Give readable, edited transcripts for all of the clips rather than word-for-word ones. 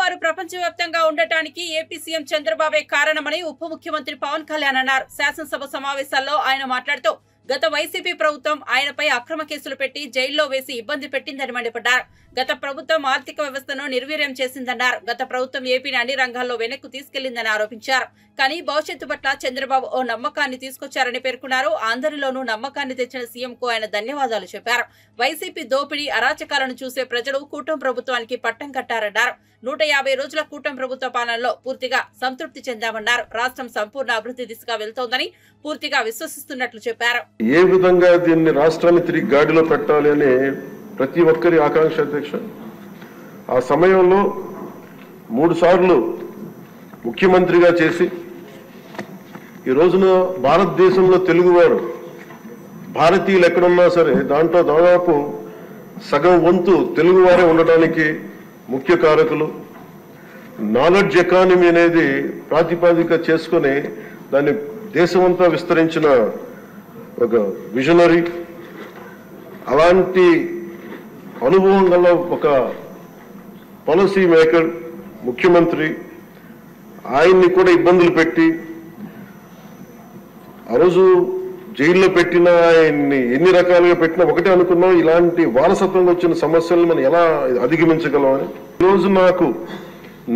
వారు ప్రపంచవ్యాప్తంగా ఉండటానికి ఏపీ సీఎం చంద్రబాబే కారణమని ఉప ముఖ్యమంత్రి పవన్ కళ్యాణ్ అన్నారు. శాసనసభ సమావేశాల్లో ఆయన మాట్లాడుతూ గత వైసీపీ ప్రభుత్వం ఆయనపై అక్రమ కేసులు పెట్టి జైల్లో వేసి ఇబ్బంది పెట్టిందని మండిపడ్డారు. గత ప్రభుత్వం ఆర్థిక వ్యవస్థను నిర్వీర్యం చేసిందన్నారు. గత ప్రభుత్వం ఏపీని అన్ని రంగాల్లో వెనక్కు తీసుకెళ్లిందని ఆరోపించారు. కానీ భవిష్యత్తు పట్ల చంద్రబాబు ఓ నమ్మకాన్ని తీసుకొచ్చారని పేర్కొన్నారు. అందరిలోనూ నమ్మకాన్ని తెచ్చిన సీఎంకు ఆయన ధన్యవాదాలు చెప్పారు. వైసీపీ దోపిడీ అరాచకాలను చూసే ప్రజలు కూటమి ప్రభుత్వానికి పట్టం కట్టారన్నారు. 150 రోజుల కూటమి ప్రభుత్వ పాలనలో పూర్తిగా సంతృప్తి చెందామన్నారు. రాష్ట్రం సంపూర్ణ అభివృద్ధి దిశగా వెళ్తోందని పూర్తిగా విశ్వసిస్తున్నట్లు చెప్పారు. ఏ విధంగా దీన్ని రాష్ట్రాన్ని తిరిగి గాడిలో పెట్టాలి అని ప్రతి ఒక్కరి ఆకాంక్ష అధ్యక్ష. ఆ సమయంలో 3 సార్లు ముఖ్యమంత్రిగా చేసి ఈ రోజున భారతదేశంలో తెలుగువారు భారతీయులు ఎక్కడున్నా సరే దాంట్లో దాదాపు సగం వంతు తెలుగువారే ఉండటానికి ముఖ్య కారకులు. నాలెడ్జ్ ఎకానమీ అనేది ప్రాతిపదిక చేసుకుని దాన్ని దేశమంతా విస్తరించిన ఒక విజనరీ. అలాంటి అనుభవం గల ఒక పాలసీ మేకర్ ముఖ్యమంత్రి. ఆయన్ని కూడా ఇబ్బందులు పెట్టి ఆ రోజు జైల్లో పెట్టినా ఆయన్ని ఎన్ని రకాలుగా పెట్టినా ఒకటే అనుకున్నాం, ఇలాంటి వారసత్వంగా వచ్చిన సమస్యలను మనం ఎలా అధిగమించగలం అని. ఈరోజు నాకు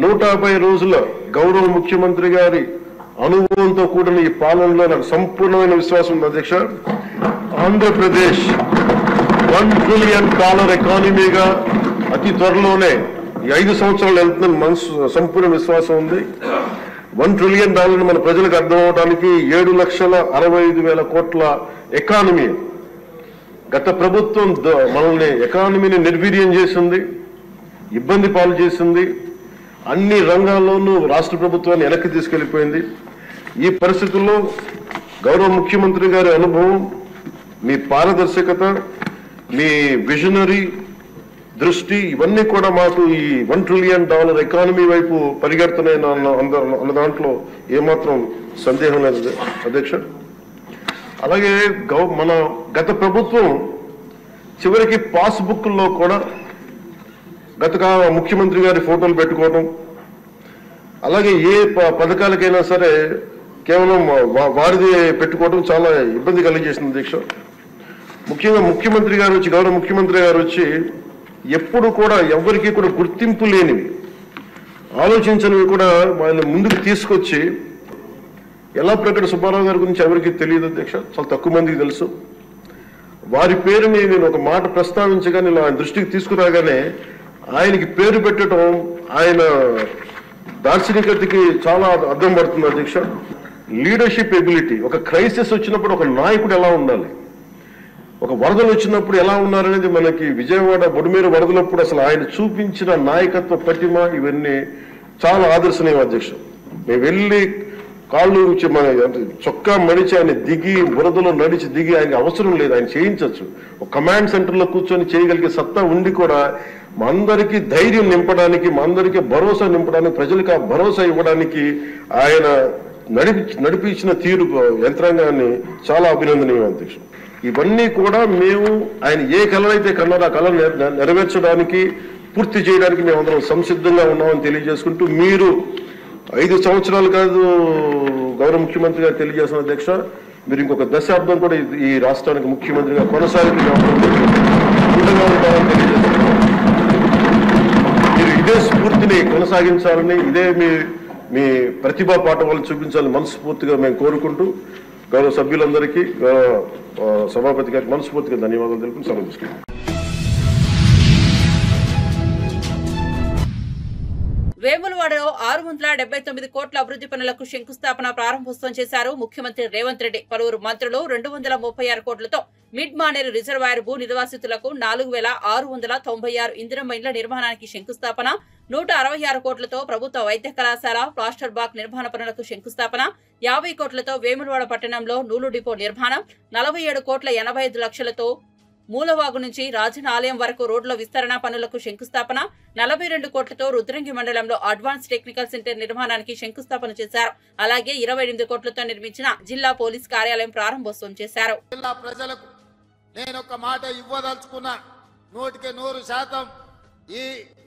150 రోజుల గౌరవ ముఖ్యమంత్రి గారి అనుభవంతో కూడిన ఈ పాలనలో నాకు సంపూర్ణమైన విశ్వాసం ఉంది అధ్యక్ష. ఆంధ్రప్రదేశ్ $1 ట్రిలియన్ ఎకానమీగా అతి త్వరలోనే ఈ 5 సంవత్సరాలు వెళ్తుందని మనసు సంపూర్ణ విశ్వాసం ఉంది. $1 ట్రిలియన్ మన ప్రజలకు అర్థం అవడానికి 7,65,000 కోట్ల ఎకానమీ. గత ప్రభుత్వం మనల్ని ఎకానమీని నిర్వీర్యం చేసింది, ఇబ్బంది పాలు చేసింది, అన్ని రంగాల్లోనూ రాష్ట్ర ప్రభుత్వాన్ని వెనక్కి తీసుకెళ్లిపోయింది. ఈ పరిస్థితుల్లో గౌరవ ముఖ్యమంత్రి గారి అనుభవం, మీ పారదర్శకత, మీ విజనరీ దృష్టి ఇవన్నీ కూడా మాకు ఈ $1 ట్రిలియన్ ఎకానమీ వైపు పరిగెడుతున్నాయి అన్న దాంట్లో ఏమాత్రం సందేహం లేదు అధ్యక్ష. అలాగే మన గత ప్రభుత్వం చివరికి పాస్బుక్లో కూడా గత ముఖ్యమంత్రి గారి ఫోటోలు పెట్టుకోవడం, అలాగే ఏ పథకాలకైనా సరే కేవలం వారిది పెట్టుకోవడం చాలా ఇబ్బంది కలిగజేసింది అధ్యక్ష. ముఖ్యంగా ముఖ్యమంత్రి గారు వచ్చి గౌరవ ముఖ్యమంత్రి గారు వచ్చి ఎప్పుడు కూడా ఎవరికి కూడా గుర్తింపు లేనివి, ఆలోచించనివి కూడా వాళ్ళని ముందుకు తీసుకొచ్చి, ఎల్లాప్రగడ సుబ్బారావు గారి గురించి ఎవరికి తెలియదు అధ్యక్ష, చాలా తక్కువ మందికి తెలుసు. వారి పేరుని నేను ఒక మాట ప్రస్తావించగానే ఆయన దృష్టికి తీసుకురాగానే ఆయనకి పేరు పెట్టడం ఆయన దార్శనికతకి చాలా అర్థం పడుతుంది అధ్యక్ష. లీడర్షిప్ ఎబిలిటీ, ఒక క్రైసిస్ వచ్చినప్పుడు ఒక నాయకుడు ఎలా ఉండాలి, ఒక వరదలు వచ్చినప్పుడు ఎలా ఉన్నారనేది మనకి విజయవాడ బొడుమేరు వరదలప్పుడు అసలు ఆయన చూపించిన నాయకత్వ పటిమ ఇవన్నీ చాలా ఆదర్శనీయం అధ్యక్ష. మేము వెళ్ళి కాళ్ళు మన చొక్కా మడిచి ఆయన దిగి బురదలో నడిచి దిగి ఆయనకి అవసరం లేదు, ఆయన చేయించవచ్చు. ఒక కమాండ్ సెంటర్లో కూర్చొని చేయగలిగే సత్తా ఉండి కూడా మా అందరికీ ధైర్యం నింపడానికి, మా అందరికీ భరోసా నింపడానికి, ప్రజలకు ఆ భరోసా ఇవ్వడానికి ఆయన నడిపించిన తీరు యంత్రాంగాన్ని చాలా అభినందనీయం అధ్యక్ష. ఇవన్నీ కూడా మేము ఆయన ఏ కళనైతే కన్నారో ఆ కళ నెరవేర్చడానికి, పూర్తి చేయడానికి మేమందరం సంసిద్ధంగా ఉన్నామని తెలియజేసుకుంటూ, మీరు 5 సంవత్సరాలు కాదు గౌరవ ముఖ్యమంత్రి గారు తెలియజేసిన అధ్యక్ష, మీరు ఇంకొక దశాబ్దం కూడా ఈ రాష్ట్రానికి ముఖ్యమంత్రిగా కొనసాగి మీరు ఇదే స్ఫూర్తిని కొనసాగించాలని, ఇదే మీ ప్రతిభా పాఠవాలు చూపించాలని మనస్ఫూర్తిగా మేము కోరుకుంటూ గౌరవ సభ్యులందరికీ సభాపతి గారికి మనస్ఫూర్తిగా ధన్యవాదాలు తెలుపుకుని సెలవు తీసుకుంటాం. వేములవాడలో 679 కోట్ల అభివృద్ధి పనులకు శంకుస్థాపన ప్రారంభోత్సవం చేశారు ముఖ్యమంత్రి రేవంత్ రెడ్డి. పలువురు మంత్రులు 236 కోట్లతో మిడ్ మానేరు రిజర్వాయర్ భూ నిర్వాసితులకు 4696 ఇందిరమ్మ ఇండ్ల నిర్మాణానికి శంకుస్థాపన, 166 కోట్లతో ప్రభుత్వ వైద్య కళాశాల ప్లాస్టర్ బాక్ నిర్మాణ పనులకు శంకుస్థాపన, 50 కోట్లతో వేములవాడ పట్టణంలో నూలు డిపో నిర్మాణం, 47,85 లక్షలతో మూలవాగు నుంచి రాజన ఆలయం వరకు రోడ్ల విస్తరణ పనులకు శంకుస్థాపన, 42 కోట్లతో రుద్రంగి మండలంలో అడ్వాన్స్ టెక్నికల్ సెంటర్ నిర్మాణానికి శంకుస్థాపన చేశారు. అలాగే 28 కోట్లతో నిర్మించిన జిల్లా పోలీస్ కార్యాలయం ప్రారంభోత్సవం చేశారు. జిల్లా ప్రజలకు నేను ఒక మాట ఇవ్వదలుచుకున్నా, 100% ఈ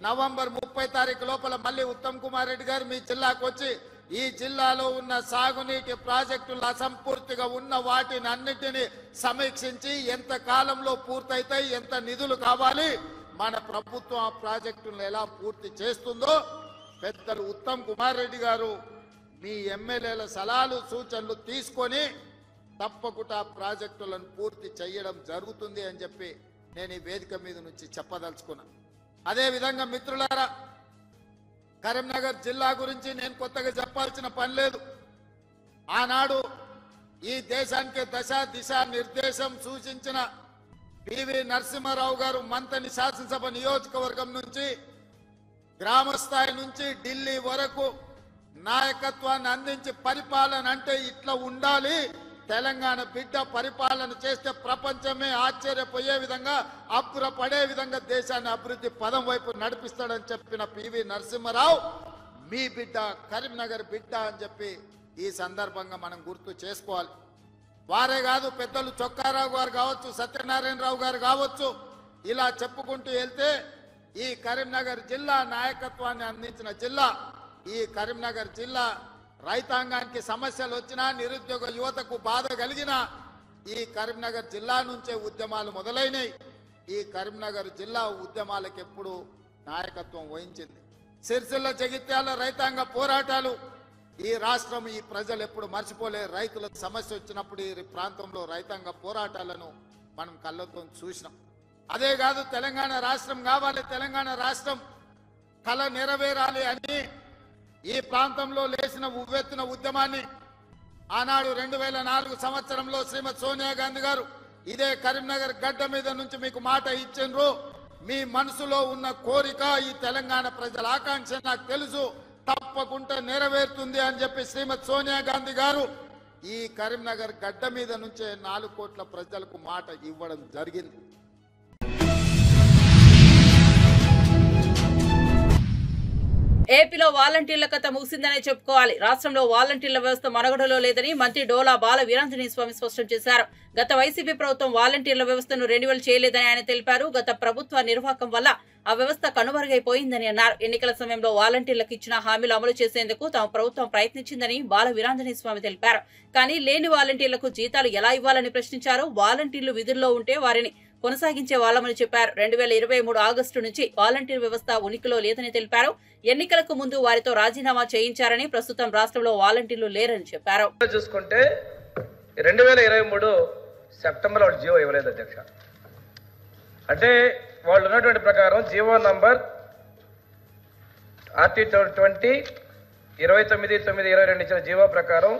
నవంబర్ 30 తారీఖు లోపల మళ్ళీ ఉత్తమ్ కుమార్ రెడ్డి గారు మీ జిల్లాకు వచ్చి ఈ జిల్లాలో ఉన్న సాగునీటి ప్రాజెక్టులు అసంపూర్తిగా ఉన్న వాటిని అన్నిటిని సమీక్షించి ఎంత కాలంలో పూర్తయితాయి, ఎంత నిధులు కావాలి, మన ప్రభుత్వం ఆ ప్రాజెక్టులను ఎలా పూర్తి చేస్తుందో పెద్దలు ఉత్తమ్ కుమార్ రెడ్డి గారు మీ ఎమ్మెల్యేల సలహాలు సూచనలు తీసుకొని తప్పకుండా ప్రాజెక్టులను పూర్తి చేయడం జరుగుతుంది అని చెప్పి నేను ఈ వేదిక మీద నుంచి చెప్పదలుచుకున్నా. అదేవిధంగా మిత్రులారా, కరీంనగర్ జిల్లా గురించి నేను కొత్తగా చెప్పాల్సిన పని లేదు. ఆనాడు ఈ దేశానికి దశ దిశ నిర్దేశం సూచించిన పివి నరసింహారావు గారు మంతని శాసనసభ నియోజకవర్గం నుంచి గ్రామ స్థాయి నుంచి ఢిల్లీ వరకు నాయకత్వాన్ని అందించి పరిపాలన అంటే ఇట్లా ఉండాలి, తెలంగాణ బిడ్డ పరిపాలన చేస్తే ప్రపంచమే ఆశ్చర్యపోయే విధంగా అబ్బురపడే విధంగా దేశాన్ని అభివృద్ధి పదం వైపు నడిపిస్తాడని చెప్పిన పివి నరసింహారావు మీ బిడ్డ, కరీంనగర్ బిడ్డ అని చెప్పి ఈ సందర్భంగా మనం గుర్తు చేసుకోవాలి. వారే కాదు, పెద్దలు చొక్కారావు గారు కావచ్చు, సత్యనారాయణరావు గారు కావచ్చు, ఇలా చెప్పుకుంటూ వెళ్తే ఈ కరీంనగర్ జిల్లా నాయకత్వాన్ని అందించిన జిల్లా. ఈ కరీంనగర్ జిల్లా రైతాంగానికి సమస్యలు వచ్చినా, నిరుద్యోగ యువతకు బాధ కలిగినా ఈ కరీంనగర్ జిల్లా నుంచే ఉద్యమాలు మొదలైనవి. ఈ కరీంనగర్ జిల్లా ఉద్యమాలకు ఎప్పుడు నాయకత్వం వహించింది. సిరిసిల్ల జగిత్యాల రైతాంగ పోరాటాలు ఈ రాష్ట్రం, ఈ ప్రజలు ఎప్పుడు మర్చిపోలే. రైతుల సమస్య వచ్చినప్పుడు ఈ ప్రాంతంలో రైతాంగ పోరాటాలను మనం కళ్ళతో చూసినాం. అదే కాదు, తెలంగాణ రాష్ట్రం కావాలి, తెలంగాణ రాష్ట్రం కళ నెరవేరాలి అని ఈ ప్రాంతంలో లేచిన ఉవ్వెత్తున ఉద్యమాన్ని ఆనాడు 2004 సంవత్సరంలో శ్రీమతి సోనియా గాంధీ గారు ఇదే కరీంనగర్ గడ్డ మీద నుంచి మీకు మాట ఇచ్చిండ్రు. మీ మనసులో ఉన్న కోరిక, ఈ తెలంగాణ ప్రజల ఆకాంక్ష నాకు తెలుసు, తప్పకుండా నెరవేరుతుంది అని చెప్పి శ్రీమతి సోనియా గాంధీ గారు ఈ కరీంనగర్ గడ్డ మీద నుంచే 4 కోట్ల ప్రజలకు మాట ఇవ్వడం జరిగింది. ఏపీలో వాలంటీర్ల కథ ముగిసిందనే చెప్పుకోవాలి. రాష్ట్రంలో వాలంటీర్ల వ్యవస్థ మనుగడలో లేదని మంత్రి డోలా బాల వీరాంజనేయ స్వామి స్పష్టం చేశారు. గత వైసీపీ ప్రభుత్వం వాలంటీర్ల వ్యవస్థను రెన్యువల్ చేయలేదని ఆయన తెలిపారు. గత ప్రభుత్వ నిర్వాహకం వల్ల ఆ వ్యవస్థ కనుమరుగైపోయిందని అన్నారు. ఎన్నికల సమయంలో వాలంటీర్లకు ఇచ్చిన హామీలు అమలు చేసేందుకు తమ ప్రభుత్వం ప్రయత్నించిందని బాల వీరాంజనేయ స్వామి తెలిపారు. కానీ లేని వాలంటీర్లకు జీతాలు ఎలా ఇవ్వాలని ప్రశ్నించారు. వాలంటీర్లు విధుల్లో ఉంటే వారిని కొనసాగించే వాళ్ళమని చెప్పారు. 2023 ఆగస్టు నుంచి వాలంటీర్ వ్యవస్థ ఉనికిలో లేదని తెలిపారు. ఎన్నికలకు ముందు వారితో రాజీనామా చేయించారని, ప్రస్తుతం రాష్ట్రంలో వాలంటీర్లు లేరని చెప్పారు. చూసుకుంటే 2023 సెప్టెంబర్ వాళ్ళు జీవో ఇవ్వలేదు అధ్యక్ష. అంటే వాళ్ళు ఉన్నటువంటి ప్రకారం జీవో నంబర్ RT20 29/9/22 ఇచ్చిన జీవో ప్రకారం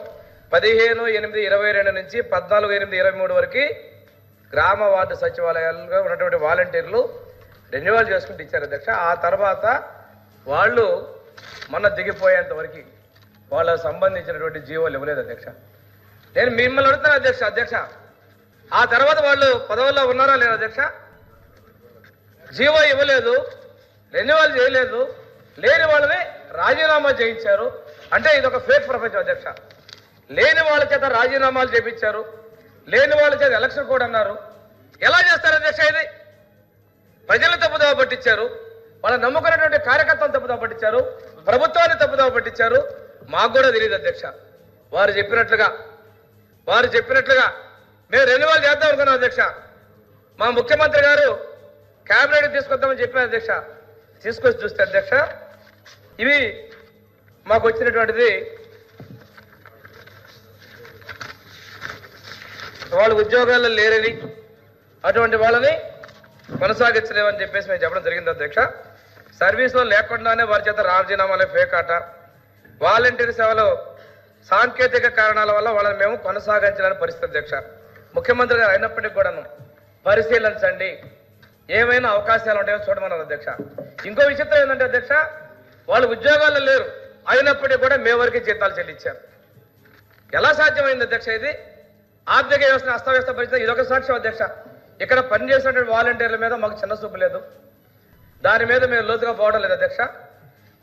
15/8/22 నుంచి 14/8/23 వరకు గ్రామ వార్డు సచివాలయాలుగా ఉన్నటువంటి వాలంటీర్లు రెన్యువల్ చేసుకుంటూ ఇచ్చారు అధ్యక్ష. ఆ తర్వాత వాళ్ళు మొన్న దిగిపోయేంత వరకు వాళ్ళకు సంబంధించినటువంటి జీవోలు ఇవ్వలేదు అధ్యక్ష. నేను మిమ్మల్ని అడుగుతాను అధ్యక్ష, ఆ తర్వాత వాళ్ళు పదవుల్లో ఉన్నారా లేదా అధ్యక్ష? జీవో ఇవ్వలేదు, రెన్యువల్ చేయలేదు, లేని వాళ్ళని రాజీనామా చేయించారు. అంటే ఇది ఒక ఫేక్ ప్రపంచం అధ్యక్ష. లేని వాళ్ళ చేత రాజీనామాలు చేయించారు, లేని వాళ్ళ చేత ఎలక్షన్ కోడ్ అన్నారు. ఎలా చేస్తారు అధ్యక్ష? ఇది ప్రజలను తప్పుదోవ పట్టించారు, వాళ్ళ నమ్ముకున్నటువంటి కార్యకర్తలు తప్పుదోవ పట్టించారు, ప్రభుత్వాన్ని తప్పుదోవ పట్టించారు. మాకు కూడా తెలియదు అధ్యక్ష. వారు చెప్పినట్లుగా మేము రెన్యువల్ చేద్దాం అనుకున్నాం అధ్యక్ష. మా ముఖ్యమంత్రి గారు క్యాబినెట్ తీసుకొద్దామని చెప్పారు అధ్యక్ష. తీసుకొచ్చి చూస్తే అధ్యక్ష, ఇవి మాకు వచ్చినటువంటిది వాళ్ళు ఉద్యోగాల్లో లేరని, అటువంటి వాళ్ళని కొనసాగించలేమని చెప్పేసి మేము చెప్పడం జరిగింది అధ్యక్ష. సర్వీస్లో లేకుండానే వారి చేత రాజీనామాలే ఫేక్ ఆట. వాలంటీర్ సేవలో సాంకేతిక కారణాల వల్ల వాళ్ళని మేము కొనసాగించలేని పరిస్థితి అధ్యక్ష. ముఖ్యమంత్రి గారు అయినప్పటికీ కూడాను పరిశీలించండి, ఏమైనా అవకాశాలు ఉంటాయో చూడమన్నారు అధ్యక్ష. ఇంకో విచిత్రం ఏంటంటే అధ్యక్ష, వాళ్ళు ఉద్యోగాల్లో లేరు, అయినప్పటికీ కూడా మే వరకు జీతాలు చెల్లించారు. ఎలా సాధ్యమైంది అధ్యక్ష? ఇది ఆర్థిక వ్యవస్థను అస్తవ్యస్త పరిస్థితి. ఇదొక సాక్ష్యం అధ్యక్ష. ఇక్కడ పనిచేసినటువంటి వాలంటీర్ల మీద మాకు చిన్న చూపు లేదు, దాని మీద మేము లోతుగా పోవడం లేదు అధ్యక్ష.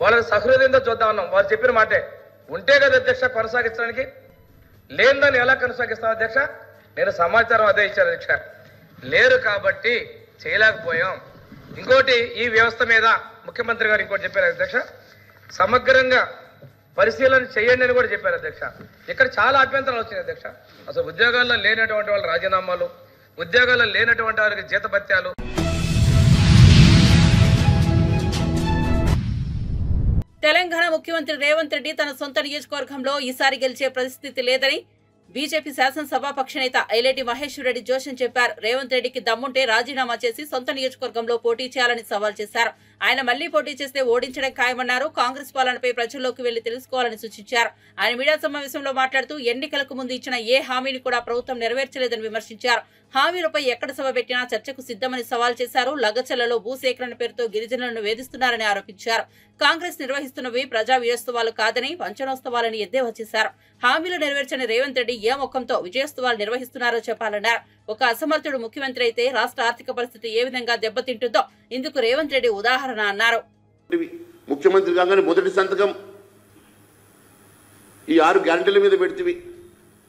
వాళ్ళని సహృదయంతో చూద్దాం అన్నాం. వాళ్ళు చెప్పిన మాటే ఉంటే కదా అధ్యక్ష కొనసాగించడానికి, లేనిదాన్ని ఎలా కొనసాగిస్తాం అధ్యక్ష? నేను సమాచారం అదే ఇచ్చాను అధ్యక్ష. లేరు కాబట్టి చేయలేకపోయాం. ఇంకోటి ఈ వ్యవస్థ మీద ముఖ్యమంత్రి గారు ఇంకోటి చెప్పారు అధ్యక్ష, సమగ్రంగా పరిశీలన చేయండి అని కూడా చెప్పారు అధ్యక్ష. ఇక్కడ చాలా అభ్యంతరాలు వచ్చినాయి అధ్యక్ష. అసలు ఉద్యోగాల్లో లేనటువంటి వాళ్ళ రాజీనామాలు, ఉద్యోగాల్లో లేనటువంటి వారికి జీతభత్యాలు. తెలంగాణ ముఖ్యమంత్రి రేవంత్ రెడ్డి తన సొంత నియోజకవర్గంలో ఈసారి గెలిచే పరిస్థితి లేదని బీజేపీ శాసనసభాపక్ష నేత ఐలేటి మహేశ్వర్ రెడ్డి జోషన్ చెప్పారు. రేవంత్ రెడ్డికి దమ్ముంటే రాజీనామా చేసి సొంత నియోజకవర్గంలో పోటీ చేయాలని సవాల్ చేశారు. ఆయన మళ్లీ పోటీ చేస్తే ఓడించడం ఖాయమన్నారు. కాంగ్రెస్ పాలనపై ప్రజల్లోకి వెళ్లి తెలుసుకోవాలని సూచించారు. ఆయన మీడియా సమావేశంలో మాట్లాడుతూ ఎన్నికలకు ముందు ఇచ్చిన ఏ హామీని కూడా ప్రభుత్వం నెరవేర్చలేదని విమర్శించారు. హామీలపై ఎక్కడ సభ పెట్టినా చర్చకు సిద్ధమని సవాల్ చేశారు. లగచర్లలో భూసేకరణ పేరుతో గిరిజనులను వేధిస్తున్నారని ఆరోపించారు. కాంగ్రెస్ నిర్వహిస్తున్నవి ప్రజా విజయోత్సవాలు కాదని వంచనోత్సవాలని ఎద్దేవా చేశారు. హామీలు నెరవేర్చని రేవంత్ రెడ్డి ఏ ముఖంతో విజయోత్సవాలు నిర్వహిస్తున్నారో చెప్పాలన్నారు. ఒక అసమర్థుడు ముఖ్యమంత్రి అయితే రాష్ట్ర ఆర్థిక పరిస్థితి ఏ విధంగా దెబ్బతింటుందో ఇందుకు రేవంత్ రెడ్డి ఉదాహరణ అన్నారు. ముఖ్యమంత్రి కాగానే మొదటి సంతకం ఈ 6 గ్యారెంటీల మీద పెడితివి.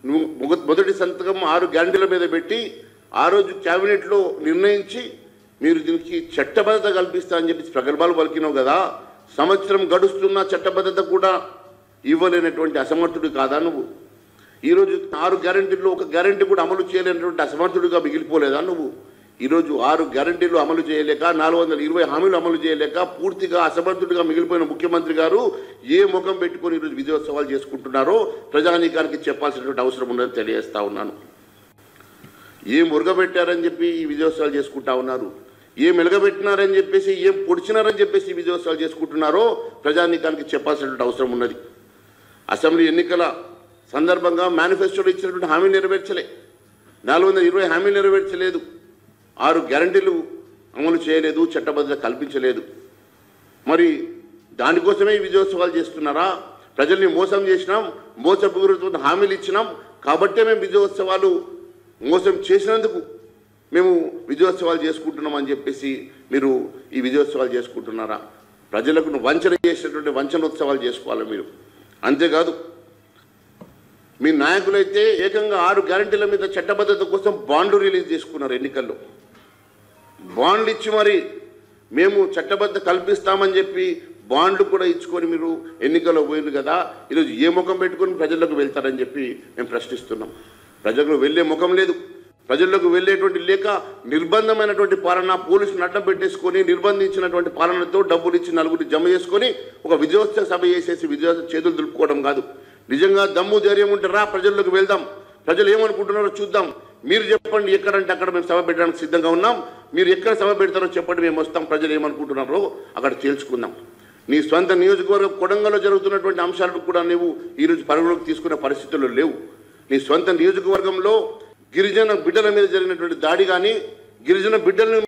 నువ్వు మొదటి సంతకం 6 గ్యారెంటీల మీద పెట్టి ఆ రోజు క్యాబినెట్లో నిర్ణయించి మీరు దీనికి చట్టబద్ధత కల్పిస్తా అని చెప్పి ప్రగల్భాలు పలికినావు కదా. సంవత్సరం గడుస్తున్న చట్టబద్ధత కూడా ఇవ్వలేనటువంటి అసమర్థుడు కాదా నువ్వు? ఈరోజు 6 గ్యారెంటీల్లో ఒక గ్యారెంటీ కూడా అమలు చేయలేనటువంటి అసమర్థుడిగా మిగిలిపోలేదా నువ్వు? ఈరోజు 6 గ్యారెంటీలు అమలు చేయలేక 420 హామీలు అమలు చేయలేక పూర్తిగా అసమర్థుడిగా మిగిలిపోయిన ముఖ్యమంత్రి గారు ఏ ముఖం పెట్టుకొని ఈరోజు విజయోత్సవాలు చేసుకుంటున్నారో ప్రజానీకానికి చెప్పాల్సినటువంటి అవసరం ఉన్నదని తెలియజేస్తా ఉన్నాను. ఏం ఉరగబెట్టారని చెప్పి ఈ విజయోత్సవాలు చేసుకుంటా ఉన్నారు, ఏం వెలగబెట్టినారని చెప్పేసి, ఏం పొడిచినారని చెప్పేసి ఈ విజయోత్సవాలు చేసుకుంటున్నారో ప్రజానీకానికి చెప్పాల్సినటువంటి అవసరం ఉన్నది. అసెంబ్లీ ఎన్నికల సందర్భంగా మేనిఫెస్టోలో ఇచ్చినటువంటి హామీలు నెరవేర్చలే, 420 హామీలు నెరవేర్చలేదు, 6 గ్యారెంటీలు అమలు చేయలేదు, చట్టబద్ధత కల్పించలేదు. మరి దానికోసమే ఈ విజయోత్సవాలు చేస్తున్నారా? ప్రజల్ని మోసం చేసినాం, మోసపూరిత హామీలు ఇచ్చినాం కాబట్టే మేము విజయోత్సవాలు, మోసం చేసినందుకు మేము విజయోత్సవాలు చేసుకుంటున్నాం అని చెప్పేసి మీరు ఈ విజయోత్సవాలు చేసుకుంటున్నారా? ప్రజలకు వంచన చేసినటువంటి వంచనోత్సవాలు చేసుకోవాలి మీరు. అంతేకాదు మీ నాయకులైతే ఏకంగా 6 గ్యారెంటీల మీద చట్టబద్ధత కోసం బాండ్లు రిలీజ్ చేసుకున్నారు. ఎన్నికల్లో బాండ్లు ఇచ్చి మరి మేము చట్టబద్ధత కల్పిస్తామని చెప్పి బాండ్లు కూడా ఇచ్చుకొని మీరు ఎన్నికల్లో పోయింది కదా. ఈరోజు ఏ ముఖం పెట్టుకొని ప్రజల్లోకి వెళ్తారని చెప్పి మేము ప్రశ్నిస్తున్నాం. ప్రజలకు వెళ్ళే ముఖం లేదు, ప్రజల్లోకి వెళ్ళేటువంటి లేక నిర్బంధమైనటువంటి పాలన, పోలీసులు అడ్డం పెట్టేసుకొని నిర్బంధించినటువంటి పాలనతో డబ్బులు ఇచ్చి నలుగురు జమ చేసుకొని ఒక విజయోత్సవ సభ చేసేసి విజయోత్సవ చేతులు దులుపుకోవడం కాదు. నిజంగా దమ్ము ధైర్యం ఉంటే రా ప్రజల్లోకి వెళ్దాం, ప్రజలు ఏమనుకుంటున్నారో చూద్దాం. మీరు చెప్పండి ఎక్కడంటే అక్కడ మేము సభ పెట్టడానికి సిద్ధంగా ఉన్నాం, మీరు ఎక్కడ సభ పెడతారో చెప్పండి, మేము వస్తాం, ప్రజలు ఏమనుకుంటున్నారో అక్కడ తేల్చుకుందాం. నీ స్వంత నియోజకవర్గం కొడంగల్లో జరుగుతున్నటువంటి అంశాలను కూడా నువ్వు ఈరోజు పరిగణలోకి తీసుకునే పరిస్థితుల్లో లేవు. నీ స్వంత నియోజకవర్గంలో గిరిజన బిడ్డల మీద జరిగినటువంటి దాడి కానీ, గిరిజన బిడ్డలను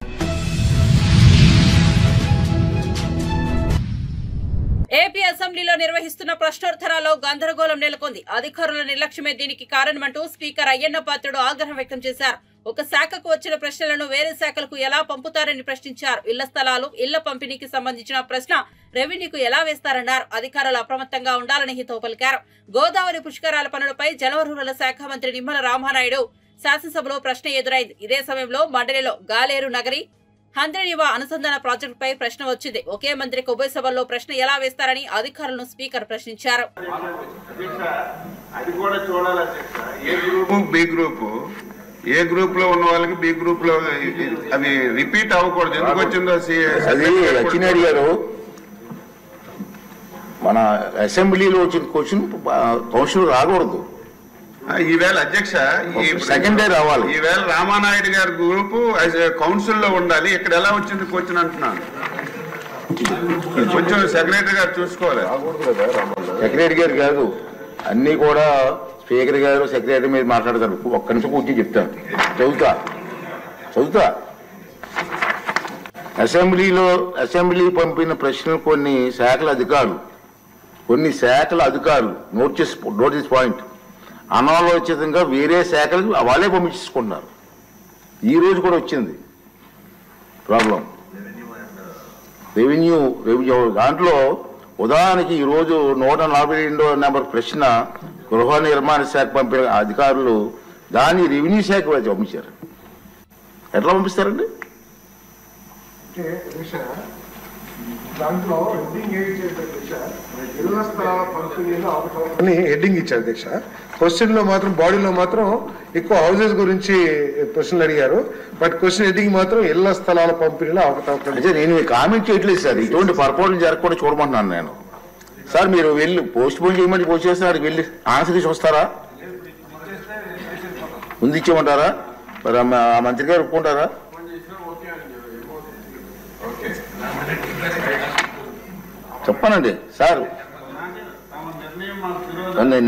ఏపీ అసెంబ్లీలో నిర్వహిస్తున్న ప్రశ్నోత్తరాల్లో గందరగోళం నెలకొంది. అధికారుల నిర్లక్ష్యమే దీనికి కారణమంటూ స్పీకర్ అయ్యన్న పాత్రుడు ఆగ్రహం వ్యక్తం చేశారు. ఒక శాఖకు వచ్చిన ప్రశ్నలను వేరే శాఖలకు ఎలా పంపుతారని ప్రశ్నించారు. ఇళ్ల స్థలాలు, ఇళ్ల పంపిణీకి సంబంధించిన ప్రశ్న రెవెన్యూకు ఎలా వేస్తారన్నారు. అధికారులు అప్రమత్తంగా ఉండాలని హితవు పలికారు. గోదావరి పుష్కరాల పనులపై జలవనరుల శాఖ మంత్రి నిమ్మల రామానాయుడు శాసనసభలో ప్రశ్న ఎదురైంది. ఇదే సమయంలో మండలిలో గాలేరు నగరి హంద్రీనివా అనుసంధాన ప్రాజెక్టుపై ప్రశ్న వచ్చింది. ఒకే మంత్రికి ఉభయ సభల్లో ప్రశ్న ఎలా వేస్తారని అధికారులను స్పీకర్ ప్రశ్నించారు. ఏ గ్రూప్ లో ఉన్న వాళ్ళకి బి గ్రూప్ లో అవి రిపీట్ అవ్వకూడదు. ఎందుకు వచ్చిందో అది లక్ష్మీనాయుడు గారు మన అసెంబ్లీలో వచ్చిన క్వశ్చన్ కౌన్సిల్ రాకూడదు. ఈవేళ అధ్యక్ష సెకండ్ డే రావాలి. ఈవేళ రామానాయుడు గారి గ్రూపు కౌన్సిల్ లో ఉండాలి. ఇక్కడ ఎలా వచ్చింది క్వశ్చన్ అంటున్నాను. కొంచెం సెక్రటరీ గారు చూసుకోవాలి. సెక్రటరీ గారు కాదు, అన్ని కూడా స్పీకర్ గారు సెక్రటరీ మీద మాట్లాడతారు. ఒక్క నిమిషం కూర్చొని చెప్తాను, చదువుతా. అసెంబ్లీ పంపిన ప్రశ్నలు కొన్ని శాఖల అధికారులు నోటీస్ పాయింట్ అనాలోచితంగా వేరే శాఖలు వాళ్ళే పంపించుకుంటున్నారు. ఈ రోజు కూడా వచ్చింది ప్రాబ్లం. రెవెన్యూ దాంట్లో ఉదాహరణకి ఈరోజు 142వ నెంబర్ ప్రశ్న గృహ నిర్మాణ శాఖ పంపిన అధికారులు దాన్ని రెవెన్యూ శాఖ పంపించారు. ఎట్లా పంపిస్తారండి? దాంట్లో హెడ్డింగ్ ఇళ్ల స్థలాల పంపిణీలో అని హెడ్డింగ్ ఇచ్చారు అధ్యక్ష. క్వశ్చన్ లో మాత్రం బాడీలో మాత్రం ఎక్కువ హౌసెస్ గురించి క్వశ్చన్ అడిగారు, బట్ క్వశ్చన్ హెడ్డింగ్ మాత్రం ఇళ్ల స్థలాల పంపిణీలో అవకతవకలు. నేను కామెంట్ చేయట్లేదు సార్, ఇటువంటి పొరపాట్లు జరగకుండా చూడమంటున్నాను నేను. సార్ మీరు వెళ్ళి పోస్ట్ పోన్ చేయమని పోస్ట్ చేస్తున్నారు, వెళ్ళి ఆన్సర్ చూస్తారా, ముందు ఇచ్చేయమంటారా, మరి ఆ మంత్రి గారు ఒప్పుకుంటారా? చెప్పానండి సార్,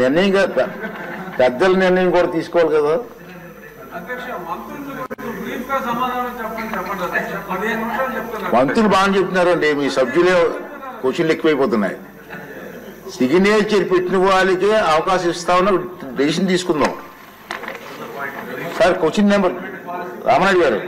నిర్ణయం పెద్దల నిర్ణయం కూడా తీసుకోవాలి కదా. మంత్రులు బాగా చెప్తున్నారండి, మీ సభ్యులే క్వశ్చన్లు ఎక్కువైపోతున్నాయి. సిగ్నేచర్ పెట్టిన వాళ్ళకే అవకాశం ఇస్తామని డెసిషన్ తీసుకుందాం. సార్ క్వశ్చన్ నెంబర్ రామనాయుడు గారు.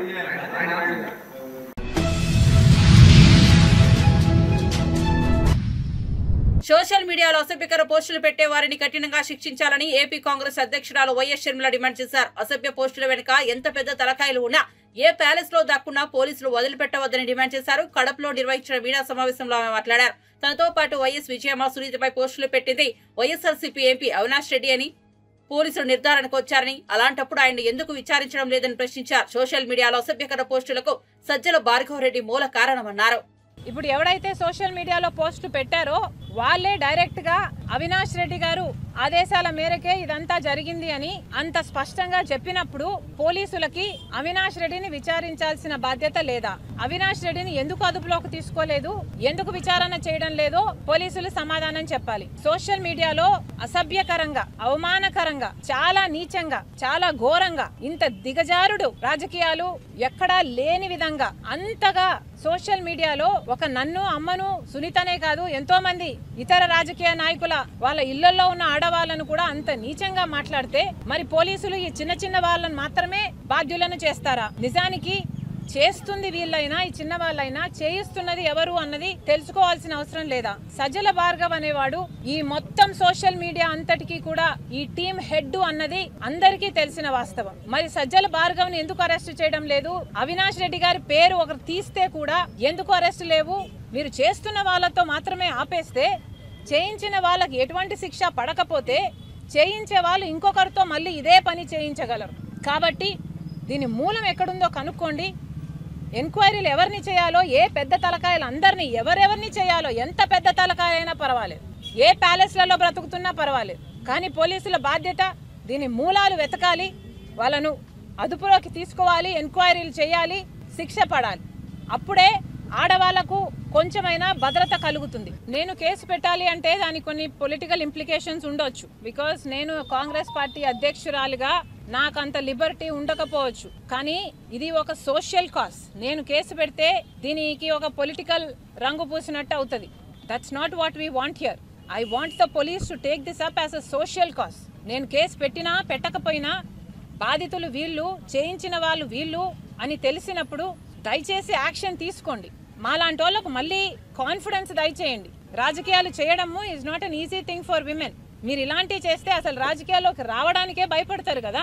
సోషల్ మీడియాలో అసభ్యకర పోస్టులు పెట్టే వారిని కఠినంగా శిక్షించాలని ఏపీ కాంగ్రెస్ అధ్యక్షురాలు వైఎస్ షర్మిల డిమాండ్ చేశారు. అసభ్య పోస్టుల వెనుక ఎంత పెద్ద తలకాయలు ఉన్నా ఏ ప్యాలెస్ లో దాక్కున్నా పోలీసులు వదిలిపెట్టవద్దని డిమాండ్ చేశారు. కడపలో నిర్వహించిన మీడియా సమావేశంలో ఆమె మాట్లాడారు. తనతో పాటు వైఎస్ విజయమ్మ, సునీతపై పోస్టులు పెట్టింది వైఎస్ఆర్సీపీ ఎంపీ అవినాష్ రెడ్డి అని పోలీసులు నిర్ధారణకు వచ్చారని, అలాంటప్పుడు ఆయన ఎందుకు విచారించడం లేదని ప్రశ్నించారు. సోషల్ మీడియాలో అసభ్యకర పోస్టులకు సజ్జల భార్గవ రెడ్డి మూల కారణమన్నారు. ఇప్పుడు ఎవడైతే సోషల్ మీడియాలో పోస్టులు పెట్టారో వాళ్ళే డైరెక్ట్ గా అవినాష్ రెడ్డి గారు ఆదేశాల మేరకే ఇదంతా జరిగింది అని అంత స్పష్టంగా చెప్పినప్పుడు పోలీసులకి అవినాష్ రెడ్డిని విచారించాల్సిన బాధ్యత లేదా? అవినాష్ రెడ్డిని ఎందుకు అదుపులోకి తీసుకోలేదు, ఎందుకు విచారణ చేయడం లేదో పోలీసులు సమాధానం చెప్పాలి. సోషల్ మీడియాలో అసభ్యకరంగా, అవమానకరంగా, చాలా నీచంగా, చాలా ఘోరంగా, ఇంత దిగజారుడు రాజకీయాలు ఎక్కడా లేని విధంగా అంతగా సోషల్ మీడియాలో ఒక నన్ను, అమ్మను, సునీతనే కాదు ఎంతో మంది ఇతర రాజకీయ నాయకుల వాళ్ళ ఇళ్లలో ఉన్న ఆడవాళ్లను కూడా అంత నీచంగా మాట్లాడితే మరి పోలీసులు ఈ చిన్న చిన్న వాళ్ళని మాత్రమే బాధ్యులను చేస్తారా? నిజానికి చేస్తుంది వీళ్ళైనా, ఈ చిన్న వాళ్ళైనా చేయిస్తున్నది ఎవరు అన్నది తెలుసుకోవాల్సిన అవసరం లేదా? సజ్జల భార్గవ్ అనేవాడు ఈ మొత్తం సోషల్ మీడియా అంతటికీ కూడా ఈ టీమ్ హెడ్ అన్నది అందరికీ తెలిసిన వాస్తవం. మరి సజ్జల భార్గవ్ ని ఎందుకు అరెస్ట్ చేయడం లేదు? అవినాష్ రెడ్డి గారి పేరు ఒకరు తీస్తే కూడా ఎందుకు అరెస్ట్ లేవు? మీరు చేస్తున్న వాళ్ళతో మాత్రమే ఆపేస్తే, చేయించిన వాళ్ళకి ఎటువంటి శిక్ష పడకపోతే చేయించే వాళ్ళు ఇంకొకరితో మళ్ళీ ఇదే పని చేయించగలరు. కాబట్టి దీని మూలం ఎక్కడుందో కనుక్కోండి. ఎంక్వైరీలు ఎవరిని చేయాలో, ఏ పెద్ద తలకాయలు అందరినీ ఎవరెవరిని చేయాలో, ఎంత పెద్ద తలకాయ అయినా పర్వాలేదు, ఏ ప్యాలెస్లలో బ్రతుకుతున్నా పర్వాలేదు, కానీ పోలీసుల బాధ్యత దీని మూలాలు వెతకాలి, వాళ్ళను అదుపులోకి తీసుకోవాలి, ఎంక్వైరీలు చేయాలి, శిక్ష పడాలి. అప్పుడే ఆడవాళ్లకు కొంచెమైనా భద్రత కలుగుతుంది. నేను కేసు పెట్టాలి అంటే దానికి కొన్ని పొలిటికల్ ఇంప్లికేషన్స్ ఉండొచ్చు. బికాస్ నేను కాంగ్రెస్ పార్టీ అధ్యక్షురాలిగా నాకు అంత లిబర్టీ ఉండకపోవచ్చు. కానీ ఇది ఒక సోషల్ కాజ్. నేను కేసు పెడితే దీనికి ఒక పొలిటికల్ రంగు పూసినట్టు అవుతుంది. That's not what we want hear. I want the police to take this up as a social cause. నేను కేసు పెట్టినా పెట్టకపోయినా బాధితులు వీళ్ళు, చేయించిన వాళ్ళు వీళ్ళు అని తెలిసినప్పుడు దయచేసి యాక్షన్ తీసుకోండి. మాలాంటి వాళ్ళకు మళ్ళీ కాన్ఫిడెన్స్ దయచేయండి. రాజకీయాలు చేయడము is not an easy thing for women. మీరు ఇలాంటివి చేస్తే అసలు రాజకీయాల్లోకి రావడానికే భయపడతారు కదా.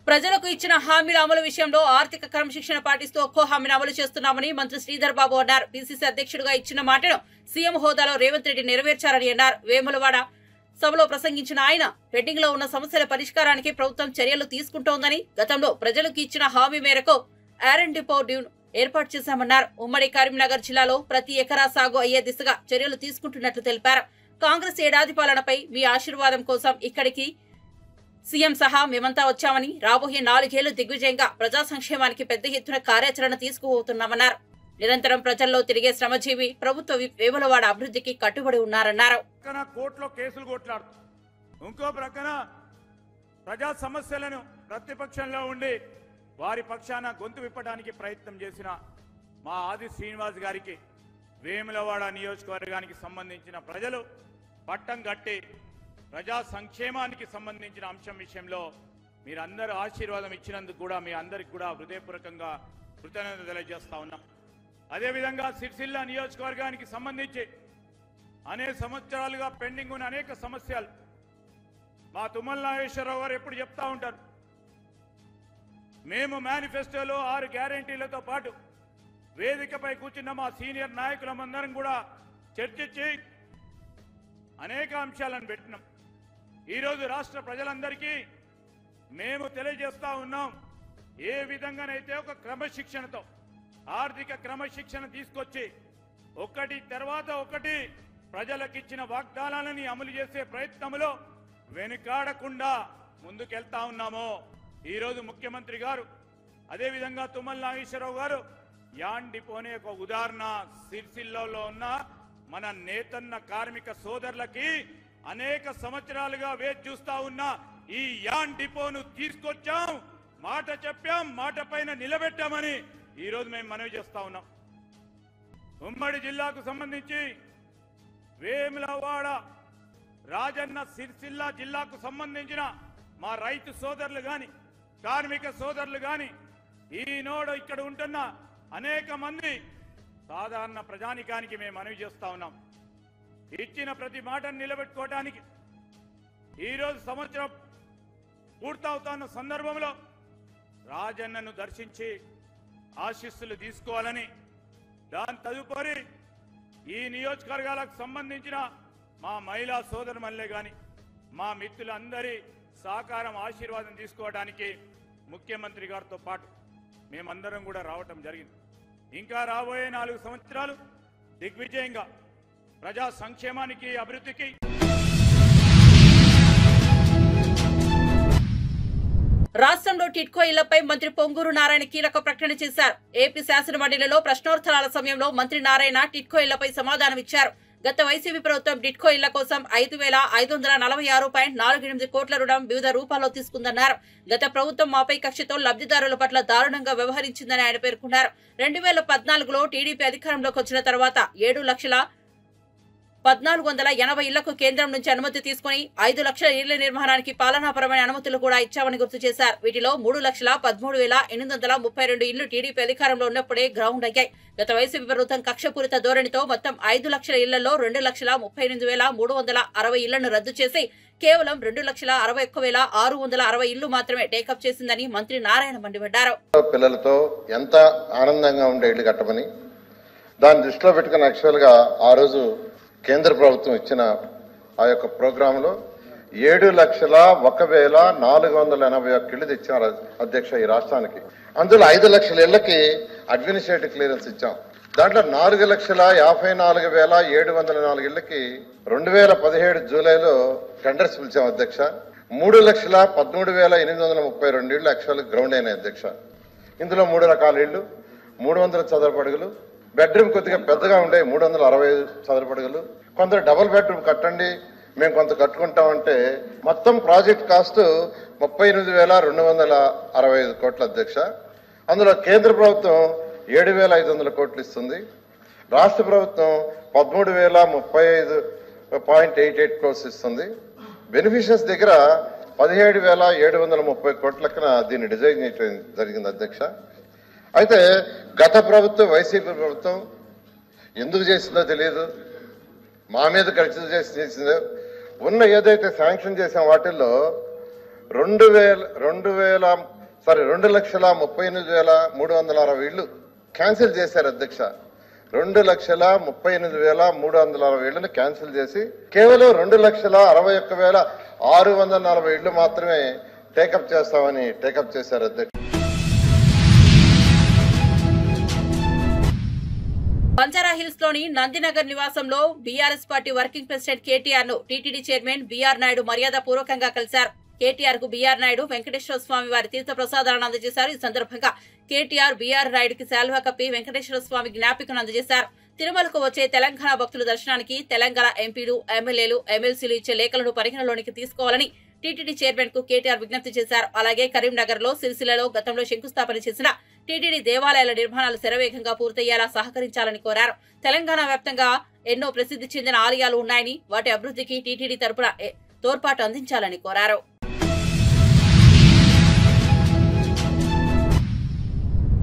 ప్రజలకు ఇచ్చిన హామీల అమలు విషయంలో ఆర్థిక క్రమశిక్షణ పాటిస్తూ ఒక్కో హామీని అమలు చేస్తున్నామని మంత్రి శ్రీధర్ బాబు అన్నారు. పిసిసి అధ్యక్షుడిగా ఇచ్చిన మాటను సీఎం హోదాలో రేవంత్ రెడ్డి నెరవేర్చారని అన్నారు. వేములవాడ సభలో ప్రసంగించిన ఆయన పెండింగ్ లో ఉన్న సమస్యల పరిష్కారానికి ప్రభుత్వం చర్యలు తీసుకుంటోందని, గతంలో ప్రజలకు ఇచ్చిన హామీ మేరకు ఆర్ఎండ్ డిపో డ్యూన్ ఏర్పాటు చేశామన్నారు. ఉమ్మడి కరీంనగర్ జిల్లాలో ప్రతి ఎకరా సాగు అయ్యే దిశగా చర్యలు తీసుకుంటున్నట్లు తెలిపారు. కాంగ్రెస్ ఏడాది పాలనపై మీ ఆశీర్వాదం కోసం ఇక్కడికి సీఎం సహా మేమంతా వచ్చామని, రాబోయే 4 ఏళ్లు దిగ్విజయంగా ప్రజా సంక్షేమానికి పెద్ద ఎత్తున కార్యాచరణ తీసుకుపోతున్నామన్నారు. నిరంతరం ప్రజల్లో తిరిగే శ్రమజీవి ప్రభుత్వ వేములవాడ అభివృద్ధికి కట్టుబడి ఉన్నారన్నారు. కోర్టులో కేసులు కొట్లాడుతూ, ఇంకో ప్రక్కన ప్రజా సమస్యలను ప్రతిపక్షంలో ఉండి వారి పక్షాన గొంతు విప్పడానికి ప్రయత్నం చేసిన మా ఆది శ్రీనివాస్ గారికి వేములవాడ నియోజకవర్గానికి సంబంధించిన ప్రజలు పట్టం కట్టి ప్రజా సంక్షేమానికి సంబంధించిన అంశం విషయంలో మీరందరూ ఆశీర్వాదం ఇచ్చినందుకు కూడా మీ అందరికి కూడా హృదయపూర్వకంగా కృతజ్ఞతలు తెలియజేస్తా ఉన్నాం. అదేవిధంగా సిరిసిల్ల నియోజకవర్గానికి సంబంధించి అనేక సంవత్సరాలుగా పెండింగ్ ఉన్న అనేక సమస్యలు మా తుమ్మల నాగేశ్వరరావు గారు ఎప్పుడు చెప్తా ఉంటారు. మేము మేనిఫెస్టోలో 6 గ్యారెంటీలతో పాటు వేదికపై కూర్చున్న మా సీనియర్ నాయకులమందరం కూడా చర్చించి అనేక అంశాలను పెట్టినాం. ఈరోజు రాష్ట్ర ప్రజలందరికీ మేము తెలియజేస్తా ఉన్నాం, ఏ విధంగానైతే ఒక క్రమశిక్షణతో ఆర్థిక క్రమశిక్షణ తీసుకొచ్చి ఒకటి తర్వాత ఒకటి ప్రజలకిచ్చిన వాగ్దానాలని అమలు చేసే ప్రయత్నంలో వెనుకాడకుండా ముందుకెళ్తా ఉన్నామో, ఈరోజు ముఖ్యమంత్రి గారు అదేవిధంగా తుమ్మల నాగేశ్వరరావు గారు యాన్ డిపోనే ఒక ఉదాహరణ. సిరిసిల్లలో ఉన్న మన నేతన్న కార్మిక సోదరులకి అనేక సంవత్సరాలుగా వేచి చూస్తా ఉన్న ఈ యాన్ డిపోను తీసుకొచ్చాం, మాట చెప్పాం, మాట పైన నిలబెట్టామని ఈరోజు మేము మనవి చేస్తా ఉన్నాం. ఉమ్మడి జిల్లాకు సంబంధించి వేములవాడ, రాజన్న సిరిసిల్ల జిల్లాకు సంబంధించిన మా రైతు సోదరులు గాని కార్మిక సోదరులు గాని ఈనాడు ఇక్కడ ఉంటున్న అనేక మంది సాధారణ ప్రజానికానికి మేము మనవి చేస్తా ఉన్నాం. ఇచ్చిన ప్రతి మాటను నిలబెట్టుకోవడానికి ఈరోజు సంవత్సరం పూర్తవుతున్న సందర్భంలో రాజన్నను దర్శించి ఆశీస్సులు తీసుకోవాలని, దాని తదుపరి ఈ నియోజకవర్గాలకు సంబంధించిన మా మహిళా సోదరుమల్లే గాని మా మిత్రులందరి సహకారం ఆశీర్వాదం తీసుకోవడానికి ముఖ్యమంత్రి గారితో పాటు మేమందరం కూడా రావటం జరిగింది. ఇంకా రాబోయే 4 సంవత్సరాలు దిగ్విజయంగా ప్రజా సంక్షేమానికి, అభివృద్ధికి రాష్ట్రంలో టిడ్కో ఇళ్లపై మంత్రి పొంగూరు నారాయణ కీలక ప్రకటన చేశారు. ఏపీ శాసనమండలిలో ప్రశ్నోత్తరాల సమయంలో మంత్రి నారాయణ టిడ్కో ఇళ్లపై సమాధానమిచ్చారు. గత వైసీపీ ప్రభుత్వం టిడ్కో ఇళ్ల కోసం 5,546.48 కోట్ల రుణం వివిధ రూపాల్లో తీసుకుందన్నారు. గత ప్రభుత్వం మాపై కక్షతో లబ్ధిదారుల పట్ల దారుణంగా వ్యవహరించిందని ఆయన పేర్కొన్నారు. 2014లో టీడీపీ అధికారంలోకి వచ్చిన తర్వాత 7,14,80 ఇళ్లకు కేంద్రం నుంచి అనుమతి తీసుకుని 5 లక్షల ఇళ్ల నిర్మాణానికి పాలనాపరమైన అనుమతులు కూడా ఇచ్చామని గుర్తు చేశారు. వీటిలో 3,13,832 ఇళ్లు టీడీపీ అధికారంలో ఉన్నప్పుడే గ్రౌండ్ అయ్యాయి. గత వైసీపీ ప్రభుత్వం కక్షపూరిత ధోరణితో మొత్తం 5 లక్షల ఇళ్లలో 2,38,360 ఇళ్లను రద్దు చేసి కేవలం 2,61,660 ఇళ్లు మాత్రమే టేకప్ చేసిందని మంత్రి నారాయణ మండిపడ్డారు. పిల్లలతో ఎంత ఆనందంగా ఉండే ఇళ్లు కట్టమని దాన్ని దృష్టిలో పెట్టుకుని యాక్చువల్గా ఆ రోజు కేంద్ర ప్రభుత్వం ఇచ్చిన ఆ యొక్క ప్రోగ్రాంలో 7,01,481 ఇళ్లు తెచ్చారు అధ్యక్ష ఈ రాష్ట్రానికి. అందులో 5 లక్షల ఇళ్లకి అడ్మినిస్ట్రేటివ్ క్లియరెన్స్ ఇచ్చాం. దాంట్లో 4,54,704 ఇళ్లకి 2017 జూలైలో టెండర్స్ పిలిచాం అధ్యక్ష. 3,13,832 ఇళ్లు యాక్చువల్ గ్రౌండ్ అయినాయి అధ్యక్ష. ఇందులో 3 రకాల ఇళ్లు, 300 చదరపు అడుగులు, బెడ్రూమ్ కొద్దిగా పెద్దగా ఉండే 365 చదరపు అడుగులు, కొందరు డబుల్ బెడ్రూమ్ కట్టండి మేము కొంత కట్టుకుంటామంటే మొత్తం ప్రాజెక్ట్ కాస్ట్ 38,265 కోట్ల అధ్యక్ష. అందులో కేంద్ర ప్రభుత్వం 7,500 కోట్లు ఇస్తుంది, రాష్ట్ర ప్రభుత్వం 13,035.88 క్రోర్స్ ఇస్తుంది. బెనిఫిషియర్స్ దగ్గర 17,730 కోట్లకన దీన్ని డిజైన్ చేయడం జరిగింది అధ్యక్ష. అయితే గత ప్రభుత్వం వైసీపీ ప్రభుత్వం ఎందుకు చేసిందో తెలియదు, మా మీద ఖర్చు చేసిందో ఉన్న ఏదైతే శాంక్షన్ చేసిన వాటిల్లో 2,38,360 ఇళ్లు క్యాన్సిల్ చేశారు అధ్యక్ష. 2,38,360 ఇళ్లను క్యాన్సిల్ చేసి కేవలం 2,61,640 ఇళ్లు మాత్రమే టేకప్ చేస్తామని టేకప్ చేశారు అధ్యక్ష. బంజారాహిల్స్ లోని నందినగర్ నివాసంలో BRS party working president KTR ను టీటీడీ చైర్మన్ బీఆర్ నాయుడు మర్యాద పూర్వకంగా కలిశారు. కేటీఆర్ కు బీఆర్ నాయుడు వెంకటేశ్వర స్వామి వారి తీర్థ ప్రసాదాలను అందజేశారు. ఈ సందర్భంగా కేటీఆర్ బీఆర్ నాయుడుకి శాల్వా కప్పి వెంకటేశ్వర స్వామి జ్ఞాపికను అందజేశారు. తిరుమలకు వచ్చే తెలంగాణ భక్తుల దర్శనానికి తెలంగాణ ఎంపీలు, ఎమ్మెల్యేలు, ఎమ్మెల్సీలు ఇచ్చే లేఖలను పరిగణలోనికి తీసుకోవాలని టీటీడీ చైర్మన్ కు కేటీఆర్ విజ్ఞప్తి చేశారు. అలాగే కరీంనగర్ లో, సిరిసిల్లలో గతంలో శంకుస్థాపన చేసిన టీటీడీ దేవాలయాల నిర్మాణాలు శరవేగంగా పూర్తయ్యేలా సహకరించాలని కోరారు. తెలంగాణ వ్యాప్తంగా ఎన్నో ప్రసిద్ధి చెందిన ఆలయాలు ఉన్నాయని వాటి అభివృద్ధికి టీటీడీ తరపున తోడ్పాటు అందించాలని కోరారు.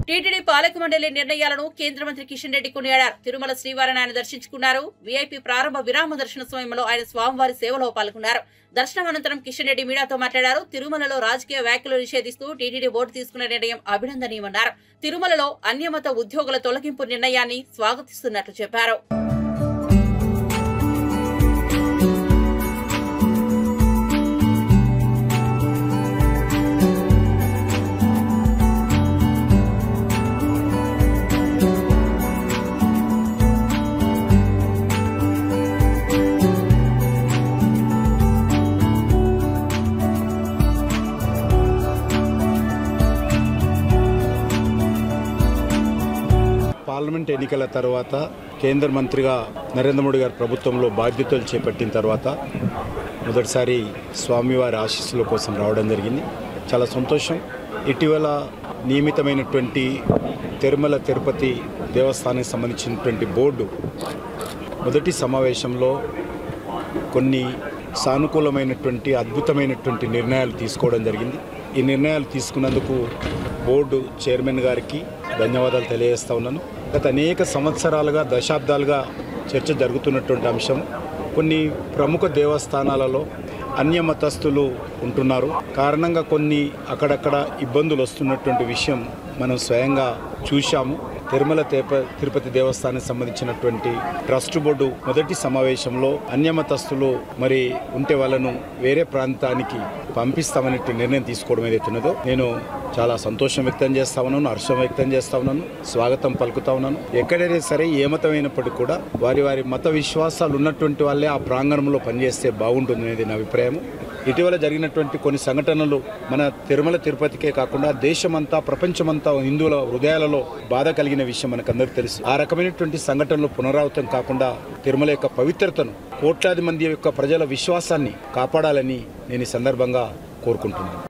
టీటీడీ పాలక మండలి నిర్ణయాలను కేంద్ర మంత్రి కిషన్ రెడ్డి కొనియాడారు. తిరుమల శ్రీవారిని ఆయన దర్శించుకున్నారు. వీఐపీ ప్రారంభ విరామ దర్శన సమయంలో ఆయన స్వామివారి సేవలో పాల్గొన్నారు. దర్శనం అనంతరం కిషన్ రెడ్డి మీడియాతో మాట్లాడారు. తిరుమలలో రాజకీయ వ్యాఖ్యలు నిషేధిస్తూ టీటీడీ బోర్డు తీసుకున్న నిర్ణయం అభినందనీయమన్నారు. తిరుమలలో అన్యమత ఉద్యోగుల తొలగింపు నిర్ణయాన్ని స్వాగతిస్తున్నట్లు చెప్పారు. పార్లమెంట్ ఎన్నికల తర్వాత కేంద్ర మంత్రిగా నరేంద్ర మోడీ గారి ప్రభుత్వంలో బాధ్యతలు చేపట్టిన తర్వాత మొదటిసారి స్వామివారి ఆశీస్సుల కోసం రావడం జరిగింది. చాలా సంతోషం. ఇటీవల నియమితమైనటువంటి తిరుమల తిరుపతి దేవస్థానానికి సంబంధించినటువంటి బోర్డు మొదటి సమావేశంలో కొన్ని సానుకూలమైనటువంటి అద్భుతమైనటువంటి నిర్ణయాలు తీసుకోవడం జరిగింది. ఈ నిర్ణయాలు తీసుకున్నందుకు బోర్డు చైర్మన్ గారికి ధన్యవాదాలు తెలియజేస్తా ఉన్నాను. గత అనేక సంవత్సరాలుగా దశాబ్దాలుగా చర్చ జరుగుతున్నటువంటి అంశం. కొన్ని ప్రముఖ దేవస్థానాలలో అన్యమతస్థులు ఉంటున్నారు. కారణంగా కొన్ని అక్కడక్కడ ఇబ్బందులు వస్తున్నటువంటి విషయం మనం స్వయంగా చూశాము. తిరుమల తిరుపతి దేవస్థానానికి సంబంధించినటువంటి ట్రస్ట్ బోర్డు మొదటి సమావేశంలో అన్యమతస్థులు మరి ఉంటే వాళ్ళను వేరే ప్రాంతానికి పంపిస్తామనే నిర్ణయం తీసుకోవడం ఏదైతున్నదో నేను చాలా సంతోషం వ్యక్తం చేస్తా ఉన్నాను, హర్షం వ్యక్తం చేస్తా ఉన్నాను, స్వాగతం పలుకుతా ఉన్నాను. ఎక్కడైనా సరే ఏ మతమైనప్పటికీ కూడా వారి వారి మత విశ్వాసాలు ఉన్నటువంటి వాళ్ళే ఆ ప్రాంగణంలో పనిచేస్తే బాగుంటుంది అనేది నా అభిప్రాయం. ఇటీవల జరిగినటువంటి కొన్ని సంఘటనలు మన తిరుమల తిరుపతికే కాకుండా దేశమంతా ప్రపంచమంతా హిందువుల హృదయాలలో బాధ కలిగిన విషయం మనకందరికీ తెలుసు. ఆ రకమైనటువంటి సంఘటనలు పునరావృతం కాకుండా తిరుమల యొక్క పవిత్రతను, కోట్లాది మంది యొక్క ప్రజల విశ్వాసాన్ని కాపాడాలని నేను ఈ సందర్భంగా కోరుకుంటున్నాను.